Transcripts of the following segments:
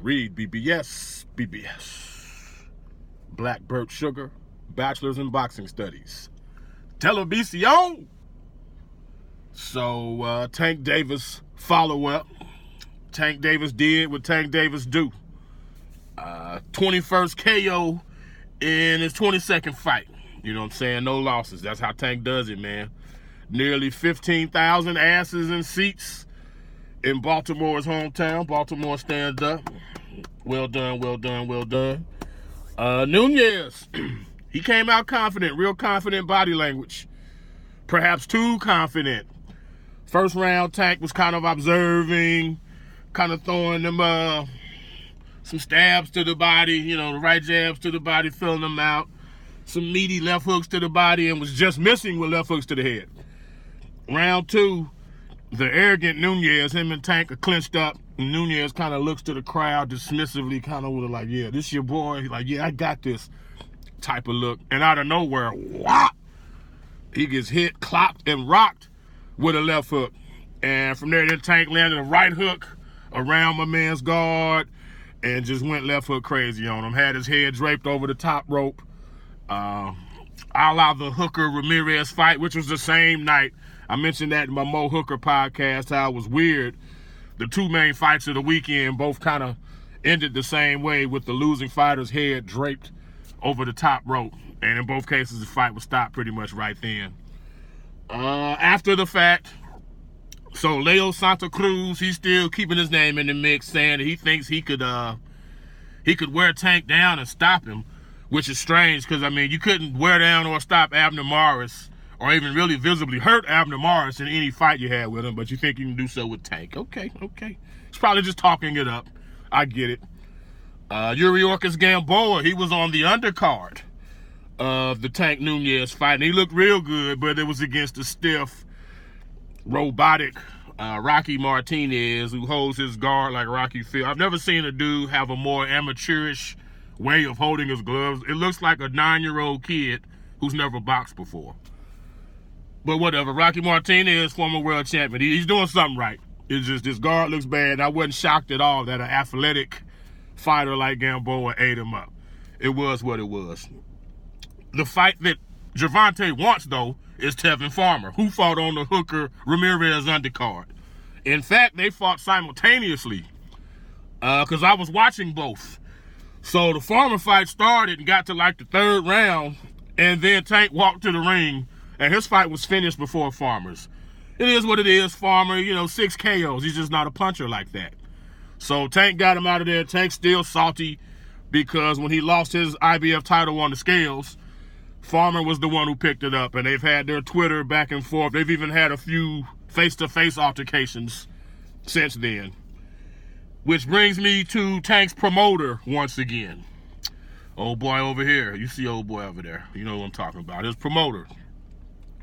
REED-BBS, BBS. Black Bert Sugar, Bachelor's in Boxing Studies. Televisión. So, Tank Davis follow-up. Tank Davis did what Tank Davis do. 21st KO in his 22nd fight. You know what I'm saying? No losses. That's how Tank does it, man. Nearly 15,000 asses and seats in Baltimore's hometown. Baltimore stands up. Well done, well done, well done. Núnez, he came out confident, real confident body language. Perhaps too confident. First round, Tank was kind of observing, kind of throwing them some stabs to the body, you know, the right jabs to the body, filling them out. Some meaty left hooks to the body, and was just missing with left hooks to the head. Round two, the arrogant Núnez, him and Tank are clinched up. And Núnez kind of looks to the crowd dismissively, kind of like, yeah, this your boy. He's like, yeah, I got this type of look. And out of nowhere, whop, he gets hit, clocked, and rocked with a left hook. And from there, then Tank landed a right hook around my man's guard and just went left hook crazy on him. Had his head draped over the top rope. A la the Hooker Ramirez fight, which was the same night. I mentioned that in my Mo Hooker podcast, how it was weird. The two main fights of the weekend both kind of ended the same way, with the losing fighter's head draped over the top rope. And in both cases, the fight was stopped pretty much right then. After the fact, so Leo Santa Cruz, he's still keeping his name in the mix, saying that he thinks he could wear Tank down and stop him, which is strange because, I mean, you couldn't wear down or stop Abner Mares or even really visibly hurt Abner Mares in any fight you had with him, but you think you can do so with Tank. Okay. He's probably just talking it up. I get it. Yuriorkis Gamboa, he was on the undercard of the Tank Núnez fight, and he looked real good, but it was against a stiff, robotic Rocky Martinez, who holds his guard like Rocky Phil. I've never seen a dude have a more amateurish way of holding his gloves. It looks like a 9-year-old kid who's never boxed before. But whatever, Rocky Martinez, former world champion, he's doing something right. It's just this guard looks bad. I wasn't shocked at all that an athletic fighter like Gamboa ate him up. It was what it was. The fight that Gervonta wants, though, is Tevin Farmer, who fought on the Hooker Ramirez undercard. In fact, they fought simultaneously because I was watching both. So the Farmer fight started and got to like the third round, and then Tank walked to the ring, and his fight was finished before Farmer's. It is what it is. Farmer, 6 KOs. He's just not a puncher like that. So Tank got him out of there. Tank's still salty because when he lost his IBF title on the scales, Farmer was the one who picked it up, and they've had their Twitter back and forth. They've even had a few face-to-face altercations since then. Which brings me to Tank's promoter once again. Old boy over here. You see old boy over there. You know what I'm talking about. His promoter.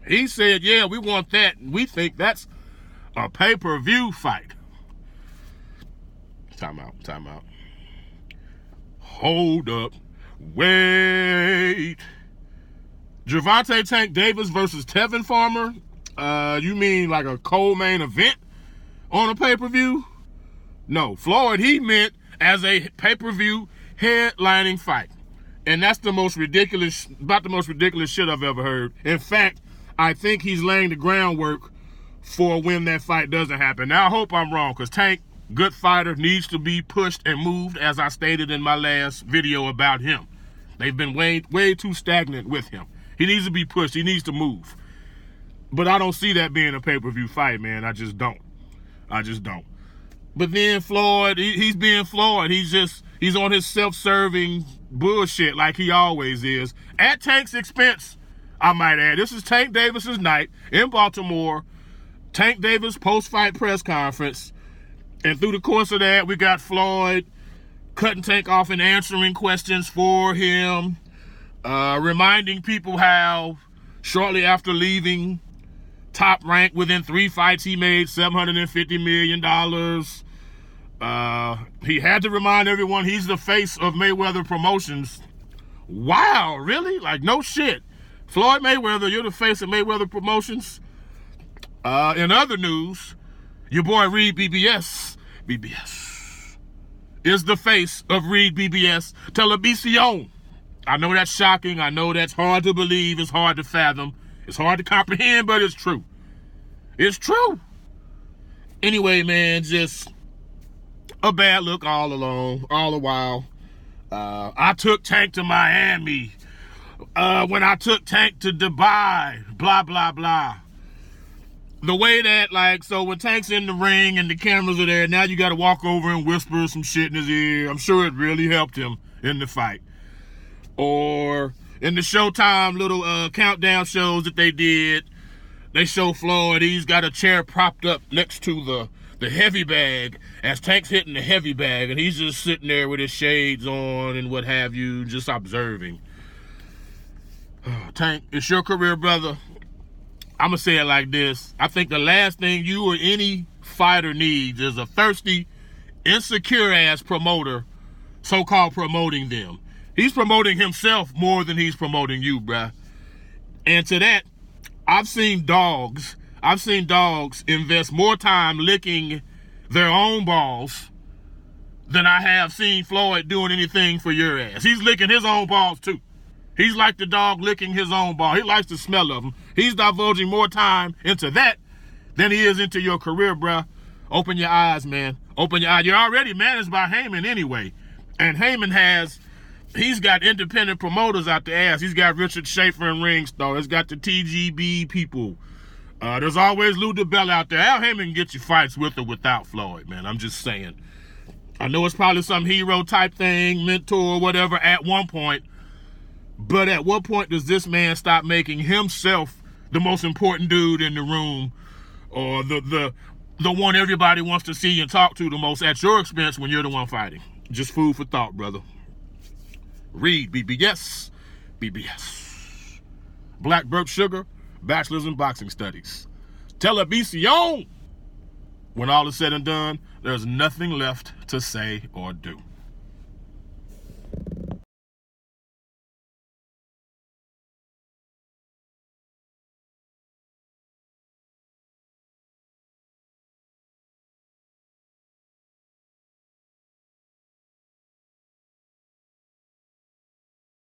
He said, yeah, we want that. We think that's a pay-per-view fight. Time out. Hold up. Wait. Gervonta Tank Davis versus Tevin Farmer? You mean like a co-main event on a pay-per-view? No, Floyd, he meant as a pay-per-view headlining fight. And that's about the most ridiculous shit I've ever heard. In fact, I think he's laying the groundwork for when that fight doesn't happen. Now, I hope I'm wrong, because Tank, good fighter, needs to be pushed and moved, as I stated in my last video about him. They've been way too stagnant with him. He needs to be pushed. He needs to move. But I don't see that being a pay-per-view fight, man. I just don't. But then Floyd, he's being Floyd. He's on his self-serving bullshit like he always is. At Tank's expense, I might add. This is Tank Davis's night in Baltimore. Tank Davis post-fight press conference. And through the course of that, we got Floyd cutting Tank off and answering questions for him. Reminding people how shortly after leaving Top Rank, within 3 fights, he made $750 million. He had to remind everyone he's the face of Mayweather Promotions. Wow, really? Like, no shit. Floyd Mayweather, you're the face of Mayweather Promotions? In other news, your boy REED-BBS, is the face of REED-BBS Televisión. I know that's shocking. I know that's hard to believe. It's hard to fathom. It's hard to comprehend, but it's true. It's true. Anyway, man, just a bad look all along, all the while. I took Tank to Miami. When I took Tank to Dubai, blah, blah, blah. The way that, like, so when Tank's in the ring and the cameras are there, now you got to walk over and whisper some shit in his ear. I'm sure it really helped him in the fight. Or in the Showtime little countdown shows that they did, they show Floyd, he's got a chair propped up next to the heavy bag as Tank's hitting the heavy bag, and he's just sitting there with his shades on and what have you, just observing. Tank, it's your career, brother. I'm going to say it like this. I think the last thing you or any fighter needs is a thirsty, insecure-ass promoter, so-called promoting them. He's promoting himself more than he's promoting you, bruh. And to that, I've seen dogs invest more time licking their own balls than I have seen Floyd doing anything for your ass. He's licking his own balls, too. He's like the dog licking his own ball. He likes the smell of them. He's divulging more time into that than he is into your career, bruh. Open your eyes, man. Open your eyes. You're already managed by Heyman anyway. And Heyman he's got independent promoters out the ass. He's got Richard Schaefer and Ringstar. He's got the TGB people. There's always Lou DeBell out there. Al Heyman can get you fights with or without Floyd, man. I'm just saying. I know it's probably some hero type thing, mentor, whatever, at one point. But at what point does this man stop making himself the most important dude in the room, or the one everybody wants to see and talk to the most at your expense when you're the one fighting? Just food for thought, brother. REED-BBS, BBS. Black Bert Sugar, Bachelor's in Boxing Studies. Televisión. When all is said and done, there's nothing left to say or do.